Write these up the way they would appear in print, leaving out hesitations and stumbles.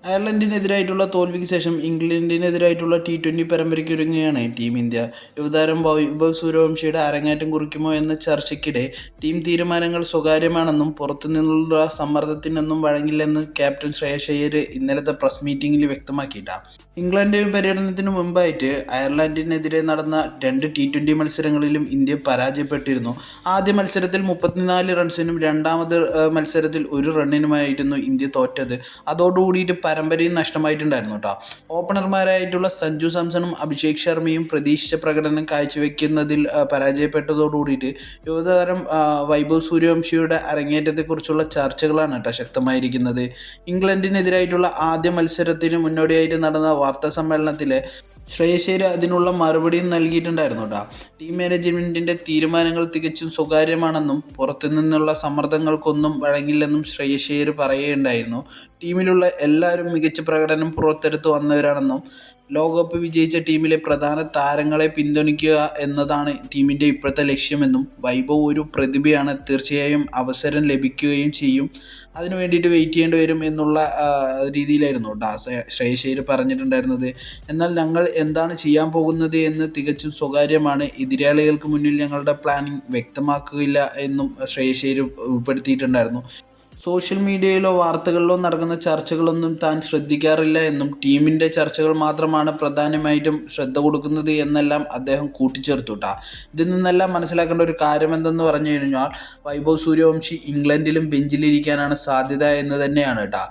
അയർലൻഡിനെതിരായിട്ടുള്ള തോൽവിക്ക് ശേഷം ഇംഗ്ലണ്ടിനെതിരായിട്ടുള്ള T20 പരമ്പരയ്ക്കൊരുങ്ങുകയാണ് team India. യുവതാരം വൈഭവ് സൂര്യവംശിയുടെ അരങ്ങേറ്റം കുറിക്കുമോ എന്ന ചർച്ചയ്ക്കിടെ ടീം തീരുമാനങ്ങൾ സ്വകാര്യമാണെന്നും പുറത്തുനിന്നുള്ള സമ്മർദ്ദത്തിനൊന്നും വഴങ്ങില്ലെന്ന് ക്യാപ്റ്റൻ ശ്രേയസ് അയ്യർ ഇന്നലത്തെ പ്രസ് മീറ്റിംഗിൽ വ്യക്തമാക്കിയിട്ടാണ്. ഇംഗ്ലണ്ട് പര്യടനത്തിന് മുമ്പായിട്ട് അയർലൻഡിനെതിരെ നടന്ന 2 T20 മത്സരങ്ങളിലും ഇന്ത്യ പരാജയപ്പെട്ടിരുന്നു. ആദ്യ മത്സരത്തിൽ 34 റൺസിനും രണ്ടാമത് മത്സരത്തിൽ 1 റണ്ണിനുമായിരുന്നു ഇന്ത്യ തോറ്റത്. അതോടുകൂടിയിട്ട് പരമ്പരയും നഷ്ടമായിട്ടുണ്ടായിരുന്നു കേട്ടോ. ഓപ്പണർമാരായിട്ടുള്ള സഞ്ജു സാംസണും അഭിഷേക് ശർമ്മയും പ്രതീക്ഷിച്ച പ്രകടനം കാഴ്ചവെക്കുന്നതിൽ പരാജയപ്പെട്ടതോടുകൂടിയിട്ട് യുവതാരം വൈഭവ് സൂര്യവംശിയുടെ അരങ്ങേറ്റത്തെക്കുറിച്ചുള്ള ചർച്ചകളാണ് കേട്ടോ ശക്തമായിരിക്കുന്നത്. ഇംഗ്ലണ്ടിനെതിരായിട്ടുള്ള ആദ്യ മത്സരത്തിന് മുന്നോടിയായിട്ട് നടന്ന വാർത്താ സമ്മേളനത്തിൽ ശ്രേയസ് അയ്യർ അതിനുള്ള മറുപടിയും നൽകിയിട്ടുണ്ടായിരുന്നു കേട്ടോ. ടീം മാനേജ്മെൻറ്റിൻ്റെ തീരുമാനങ്ങൾ തികച്ചും സ്വകാര്യമാണെന്നും പുറത്തുനിന്നുള്ള സമ്മർദ്ദങ്ങൾക്കൊന്നും വഴങ്ങില്ലെന്നും ശ്രേയസ് അയ്യർ പറയുകയുണ്ടായിരുന്നു. ടീമിലുള്ള എല്ലാവരും മികച്ച പ്രകടനം പുറത്തെടുത്ത് വന്നവരാണെന്നും ലോകകപ്പ് വിജയിച്ച ടീമിലെ പ്രധാന താരങ്ങളെ പിന്തുണയ്ക്കുക എന്നതാണ് ടീമിൻ്റെ ഇപ്പോഴത്തെ ലക്ഷ്യമെന്നും വൈഭവ് ഒരു പ്രതിഭയാണ്, തീർച്ചയായും അവസരം ലഭിക്കുകയും ചെയ്യും, അതിനു വേണ്ടിയിട്ട് വെയിറ്റ് ചെയ്യേണ്ടി വരും എന്നുള്ള രീതിയിലായിരുന്നു കേട്ടോ ശ്രേയസ് അയ്യർ പറഞ്ഞിട്ടുണ്ടായിരുന്നത്. എന്നാൽ ഞങ്ങൾ എന്താണ് ചെയ്യാൻ പോകുന്നത് എന്ന് തികച്ചും സ്വകാര്യമാണ്, എതിരാളികൾക്ക് മുന്നിൽ ഞങ്ങളുടെ പ്ലാനിങ് വ്യക്തമാക്കുകയില്ല എന്നും ശ്രേയസ് അയ്യർ ഉൾപ്പെടുത്തിയിട്ടുണ്ടായിരുന്നു. സോഷ്യൽ മീഡിയയിലോ വാർത്തകളിലോ നടക്കുന്ന ചർച്ചകളൊന്നും താൻ ശ്രദ്ധിക്കാറില്ല എന്നും ടീമിൻ്റെ ചർച്ചകൾ മാത്രമാണ് പ്രധാനമായിട്ടും ശ്രദ്ധ കൊടുക്കുന്നത് എന്നെല്ലാം അദ്ദേഹം കൂട്ടിച്ചേർത്തു കേട്ടോ. ഇതിൽ നിന്നെല്ലാം മനസ്സിലാക്കേണ്ട ഒരു കാര്യം എന്തെന്ന് പറഞ്ഞു കഴിഞ്ഞാൽ വൈഭവ് സൂര്യവംശി ഇംഗ്ലണ്ടിലും ബെഞ്ചിലിരിക്കാനാണ് സാധ്യത എന്ന് തന്നെയാണ് കേട്ടോ.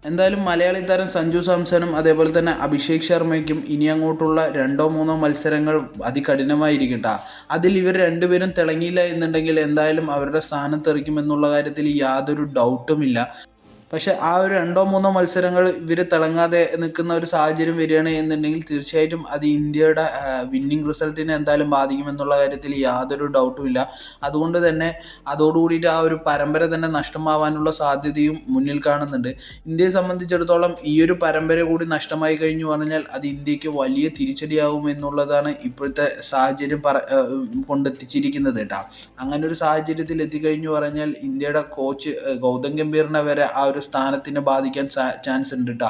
എന്തായാലും മലയാളി താരം സഞ്ജു സാംസണും അതേപോലെ തന്നെ അഭിഷേക് ശർമ്മയ്ക്കും ഇനി അങ്ങോട്ടുള്ള 2-3 മത്സരങ്ങൾ അതികഠിനമായിരിക്കും ട്ടോ. അതിൽ ഇവർ രണ്ടുപേരും തിളങ്ങിയില്ല എന്നുണ്ടെങ്കിൽ എന്തായാലും അവരുടെ സ്ഥാനം തെറിക്കുമെന്നുള്ള കാര്യത്തിൽ യാതൊരു ഡൗട്ടുമില്ല. പക്ഷേ ആ ഒരു 2-3 മത്സരങ്ങൾ ഇവർ തിളങ്ങാതെ നിൽക്കുന്ന ഒരു സാഹചര്യം വരികയാണ് എന്നുണ്ടെങ്കിൽ തീർച്ചയായിട്ടും അത് ഇന്ത്യയുടെ വിന്നിംഗ് റിസൾട്ടിനെ എന്തായാലും ബാധിക്കുമെന്നുള്ള കാര്യത്തിൽ യാതൊരു ഡൗട്ടുമില്ല. അതുകൊണ്ട് തന്നെ അതോടുകൂടിയിട്ട് ആ ഒരു പരമ്പര തന്നെ നഷ്ടമാവാനുള്ള സാധ്യതയും മുന്നിൽ കാണുന്നുണ്ട്. ഇന്ത്യയെ സംബന്ധിച്ചിടത്തോളം ഈ ഒരു പരമ്പര കൂടി നഷ്ടമായി കഴിഞ്ഞു പറഞ്ഞാൽ അത് ഇന്ത്യക്ക് വലിയ തിരിച്ചടിയാവും എന്നുള്ളതാണ് ഇപ്പോഴത്തെ സാഹചര്യം കൊണ്ടെത്തിച്ചിരിക്കുന്നത് കേട്ടോ. അങ്ങനെ ഒരു സാഹചര്യത്തിൽ എത്തിക്കഴിഞ്ഞു പറഞ്ഞാൽ ഇന്ത്യയുടെ കോച്ച് ഗൗതം ഗംഭീറിനെ വരെ ആ ഒരു സ്ഥാനത്തിനെ ബാധിക്കാൻ ചാൻസ് ഉണ്ട് കേട്ടോ.